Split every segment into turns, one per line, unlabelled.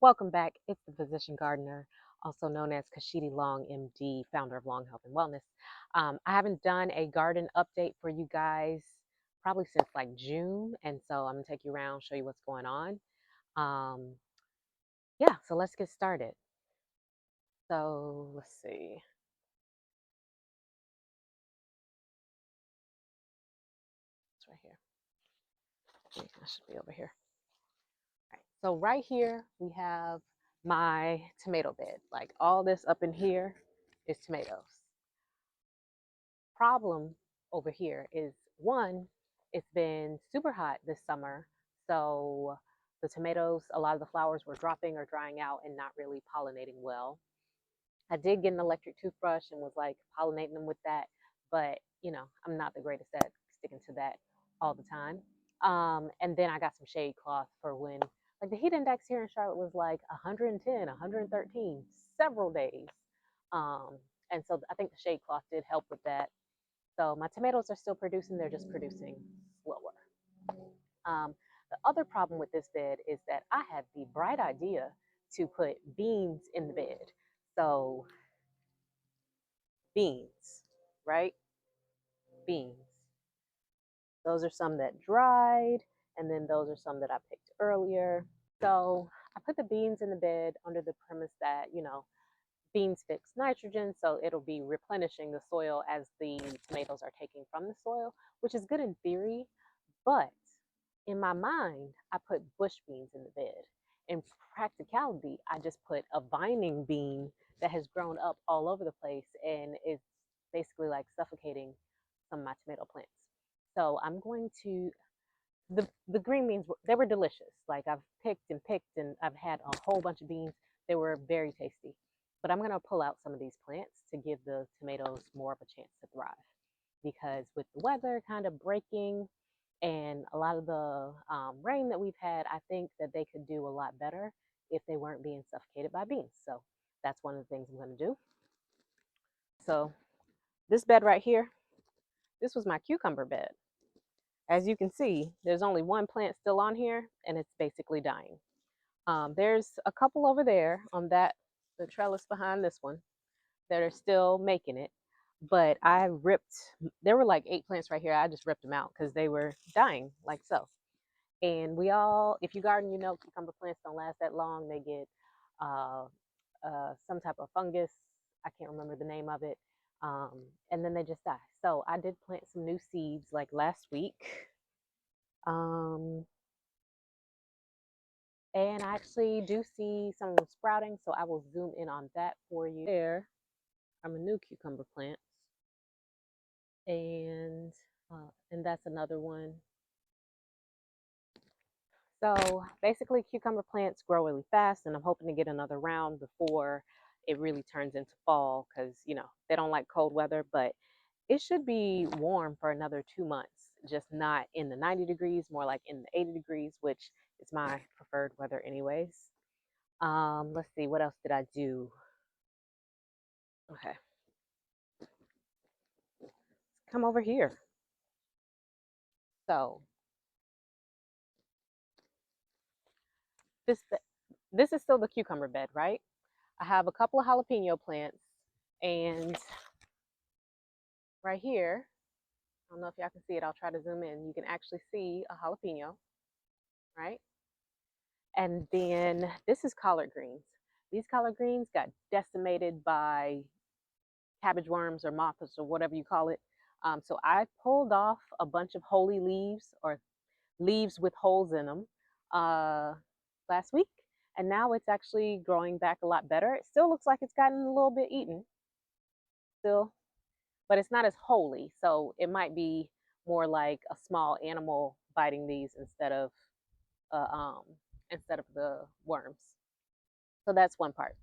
Welcome back. It's the Physician Gardener, also known as Kashidi Long, MD, founder of Long Health and Wellness. I haven't done a garden update for you guys probably since like June, and so I'm gonna take you around, show you what's going on. Um, yeah, so let's get started. So let's see. It's right here. I should be over here. All right. So right here we have my tomato bed. Like all this up in here is tomatoes. Problem over here is one, it's been super hot this summer, so the tomatoes, a lot of the flowers were dropping or drying out and not really pollinating well. I did get an electric toothbrush and was like pollinating them with that, but I'm not the greatest at sticking to that all the time. And then I got some shade cloth for when, like, the heat index here in Charlotte was like 110, 113 several days. Um, and so I think the shade cloth did help with that. So my tomatoes are still producing, they're just producing slower. The other problem with this bed is that I had the bright idea to put beans in the bed. So beans, right? Beans. Those are some that dried, and then those are some that I picked earlier. So I put the beans in the bed under the premise that, beans fix nitrogen, so it'll be replenishing the soil as the tomatoes are taking from the soil, which is good in theory. But in my mind, I put bush beans in the bed. In practicality, I just put a vining bean that has grown up all over the place and is basically like suffocating some of my tomato plants. So I'm going to the green beans. They were delicious. Like I've picked and I've had a whole bunch of beans. They were very tasty. But I'm going to pull out some of these plants to give the tomatoes more of a chance to thrive because with the weather kind of breaking and a lot of the rain that we've had, I think that they could do a lot better if they weren't being suffocated by beans. So that's one of the things I'm going to do. So this bed right here, this was my cucumber bed. As you can see, there's only one plant still on here and it's basically dying. There's a couple over there on the trellis behind this one that are still making it. But there were like 8 plants right here. I just ripped them out because they were dying like so. And if you garden, cucumber plants don't last that long. They get uh, some type of fungus. I can't remember the name of it. Um, and then they just die. So I did plant some new seeds like last week. Um, and I actually do see some of them sprouting. So I will zoom in on that for you. There are my new cucumber plants. And that's another one. So basically, cucumber plants grow really fast, and I'm hoping to get another round before it really turns into fall because, they don't like cold weather, but it should be warm for another 2 months, just not in the 90 degrees, more like in the 80 degrees, which is my preferred weather, anyways. Let's see, what else did I do? Okay, come over here. So this this is still the cucumber bed, right? I have a couple of jalapeno plants, and right here, I don't know if y'all can see it. I'll try to zoom in. You can actually see a jalapeno, right? And then this is collard greens. These collard greens got decimated by cabbage worms or moths or whatever you call it. So I pulled off a bunch of holy leaves or leaves with holes in them last week. And now it's actually growing back a lot better. It still looks like it's gotten a little bit eaten still, but it's not as holy. So it might be more like a small animal biting these uh, um, instead of the worms. So that's one part.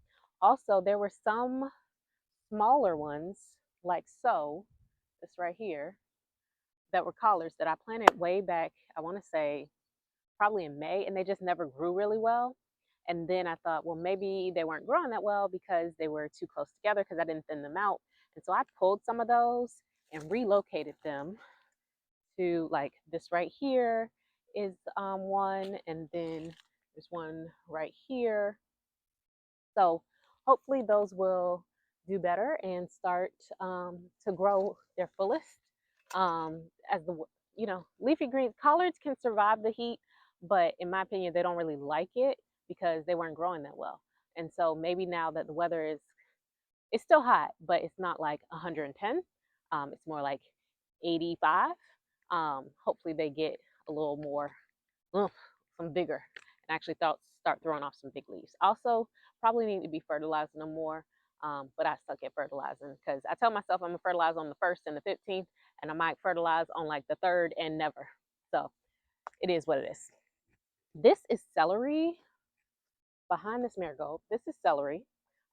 Also, there were some smaller ones, like so, this right here, that were collards that I planted way back, I want to say probably in May, and they just never grew really well. And then I thought, well, maybe they weren't growing that well because they were too close together because I didn't thin them out. And so I pulled some of those and relocated them to like this right here is one, and then there's one right here. So hopefully those will do better and start to grow their fullest. As the leafy greens, collards can survive the heat, but in my opinion, they don't really like it because they weren't growing that well. And so maybe now that the weather is, it's still hot, but it's not like 110. It's more like 85. Hopefully they get a little more oomph, some bigger, and actually start throwing off some big leaves. Also, probably need to be fertilizing them more, but I suck at fertilizing because I tell myself I'm gonna fertilize on the 1st and the 15th, and I might fertilize on like the 3rd and never. So it is what it is. This is celery behind this marigold. This is celery.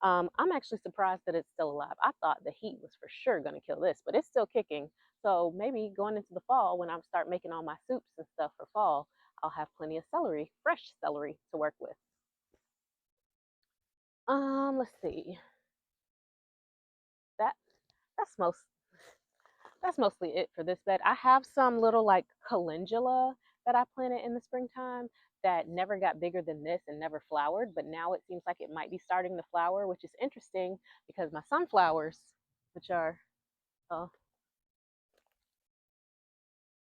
I'm actually surprised that it's still alive. I thought the heat was for sure going to kill this, but it's still kicking. So maybe going into the fall, when I start making all my soups and stuff for fall, I'll have plenty of celery, fresh celery to work with. Let's see. That that's most that's mostly it for this bed. I have some little like calendula that I planted in the springtime that never got bigger than this and never flowered, but now it seems like it might be starting to flower, which is interesting because my sunflowers, which are uh,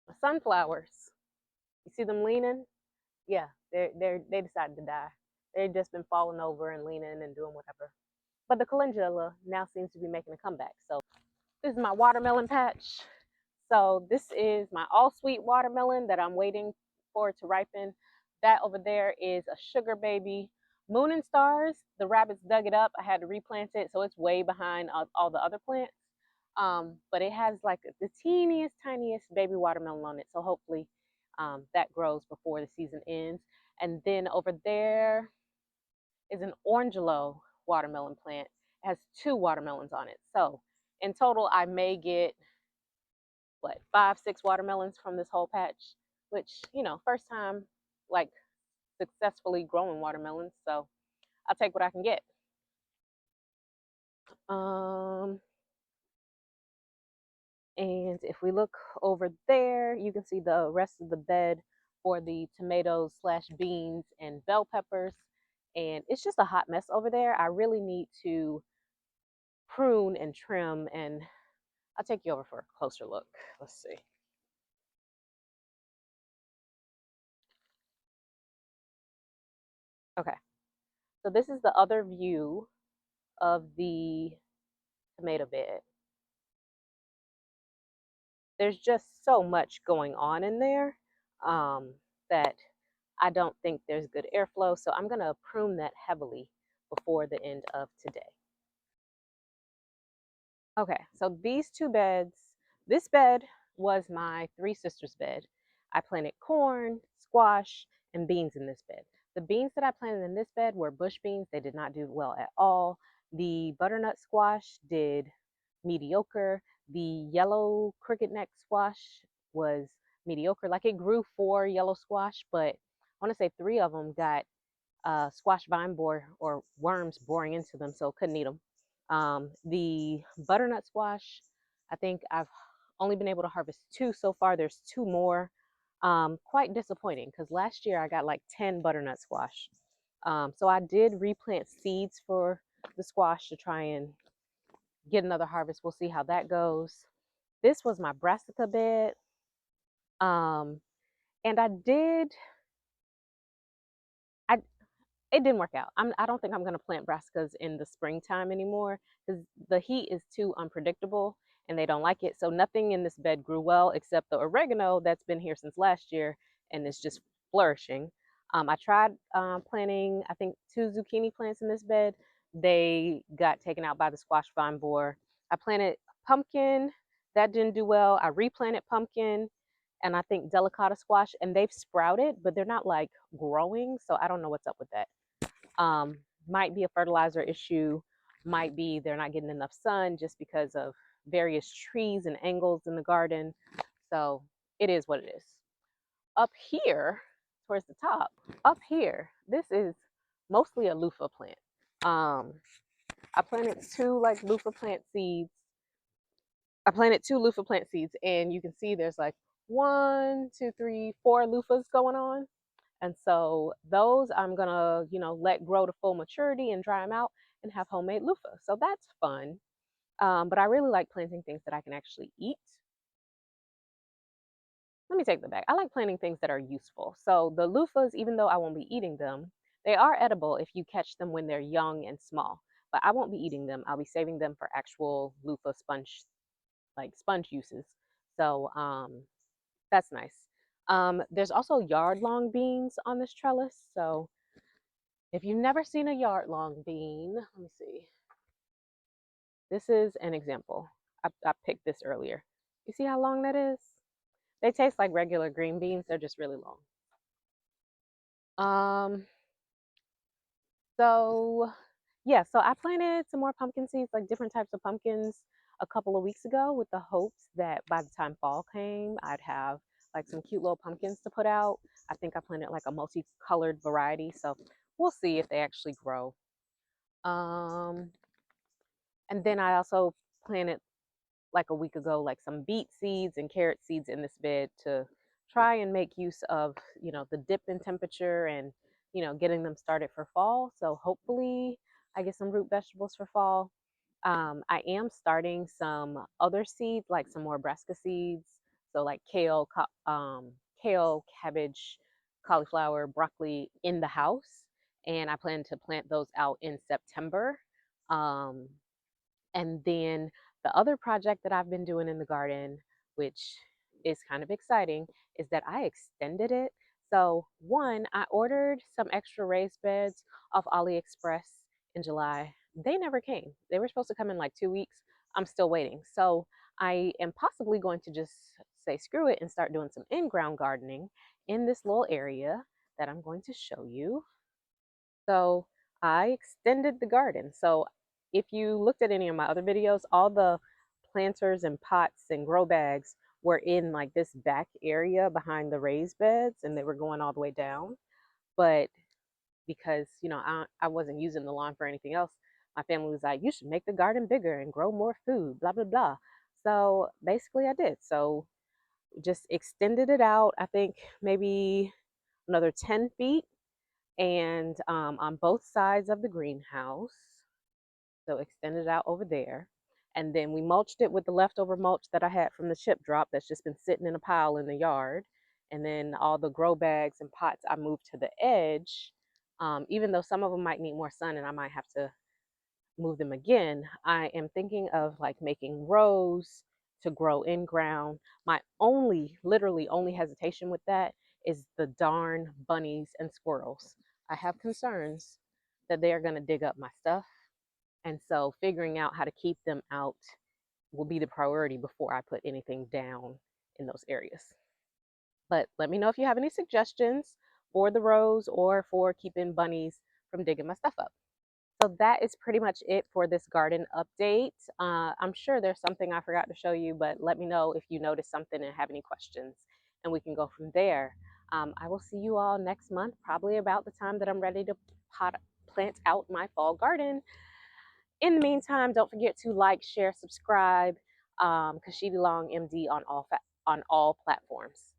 my sunflowers, you see them leaning? Yeah, they decided to die. They've just been falling over and leaning and doing whatever. But the calendula now seems to be making a comeback. So this is my watermelon patch. So this is my all sweet watermelon that I'm waiting for to ripen. That over there is a sugar baby. Moon and Stars, the rabbits dug it up. I had to replant it, so it's way behind all the other plants. But it has like the teeniest, tiniest baby watermelon on it. So hopefully that grows before the season ends. And then over there is an orangelo watermelon plant. It has 2 watermelons on it. So in total, I may get what 5, 6 watermelons from this whole patch, which first time like successfully growing watermelons. So I'll take what I can get. Um, and if we look over there, you can see the rest of the bed for the tomatoes slash beans and bell peppers. And it's just a hot mess over there. I really need to prune and trim, and I'll take you over for a closer look. Let's see. Okay, so this is the other view of the tomato bed. There's just so much going on in there that I don't think there's good airflow. So I'm going to prune that heavily before the end of today. Okay, so these 2 beds, this bed was my 3 sisters' bed. I planted corn, squash, and beans in this bed. The beans that I planted in this bed were bush beans. They did not do well at all. The butternut squash did mediocre. The yellow cricket neck squash was mediocre. Like it grew 4 yellow squash, but I want to say 3 of them got squash vine borer or worms boring into them, so couldn't eat them. The butternut squash, I think I've only been able to harvest 2 so far. There's 2 more. Quite disappointing because last year I got like 10 butternut squash. So I did replant seeds for the squash to try and get another harvest. We'll see how that goes. This was my brassica bed. And I it didn't work out. I don't think I'm going to plant brassicas in the springtime anymore because the heat is too unpredictable and they don't like it. So nothing in this bed grew well except the oregano that's been here since last year and is just flourishing. I tried planting, I think, 2 zucchini plants in this bed. They got taken out by the squash vine borer. I planted pumpkin. That didn't do well. I replanted pumpkin and I think delicata squash, and they've sprouted, but they're not like growing. So I don't know what's up with that. Might be a fertilizer issue, might be they're not getting enough sun just because of various trees and angles in the garden. So it is what it is. Up here, towards the top, up here, this is mostly a loofah plant. I planted 2 like loofah plant seeds. I planted 2 loofah plant seeds, and you can see there's like 1, 2, 3, 4 loofahs going on. And so those I'm gonna, let grow to full maturity and dry them out and have homemade loofah. So that's fun. But I really like planting things that I can actually eat. Let me take that back. I like planting things that are useful. So the loofahs, even though I won't be eating them, they are edible if you catch them when they're young and small. But I won't be eating them. I'll be saving them for actual loofah sponge, like sponge uses. So that's nice. There's also yard long beans on this trellis. So if you've never seen a yard long bean, let me see. This is an example. I picked this earlier. You see how long that is? They taste like regular green beans. They're just really long. Um, so yeah, so I planted some more pumpkin seeds, like different types of pumpkins a couple of weeks ago with the hopes that by the time fall came, I'd have like some cute little pumpkins to put out. I think I planted like a multicolored variety, so we'll see if they actually grow. Um, and then I also planted like a week ago, like some beet seeds and carrot seeds in this bed to try and make use of, the dip in temperature and, getting them started for fall. So hopefully I get some root vegetables for fall. I am starting some other seeds, like some more brassica seeds. So like kale, cabbage, cauliflower, broccoli in the house. And I plan to plant those out in September. Um, and then the other project that I've been doing in the garden, which is kind of exciting, is that I extended it. So, one, I ordered some extra raised beds off AliExpress in July. They never came. They were supposed to come in like 2 weeks. I'm still waiting. So, I am possibly going to just say screw it and start doing some in ground gardening in this little area that I'm going to show you. So I extended the garden. So if you looked at any of my other videos, all the planters and pots and grow bags were in like this back area behind the raised beds and they were going all the way down. But because, I wasn't using the lawn for anything else, my family was like, you should make the garden bigger and grow more food, blah, blah, blah. So basically I did. So just extended it out, I think maybe another 10 feet and on both sides of the greenhouse. So extended it out over there. And then we mulched it with the leftover mulch that I had from the chip drop that's just been sitting in a pile in the yard. And then all the grow bags and pots I moved to the edge. Even though some of them might need more sun and I might have to move them again, I am thinking of like making rows to grow in ground. My literally only hesitation with that is the darn bunnies and squirrels. I have concerns that they are going to dig up my stuff. And so figuring out how to keep them out will be the priority before I put anything down in those areas. But let me know if you have any suggestions for the rows or for keeping bunnies from digging my stuff up. So that is pretty much it for this garden update. I'm sure there's something I forgot to show you, but let me know if you notice something and have any questions, and we can go from there. I will see you all next month, probably about the time that I'm ready to plant out my fall garden. In the meantime, don't forget to like, share, subscribe. Kashidi Long MD on all platforms.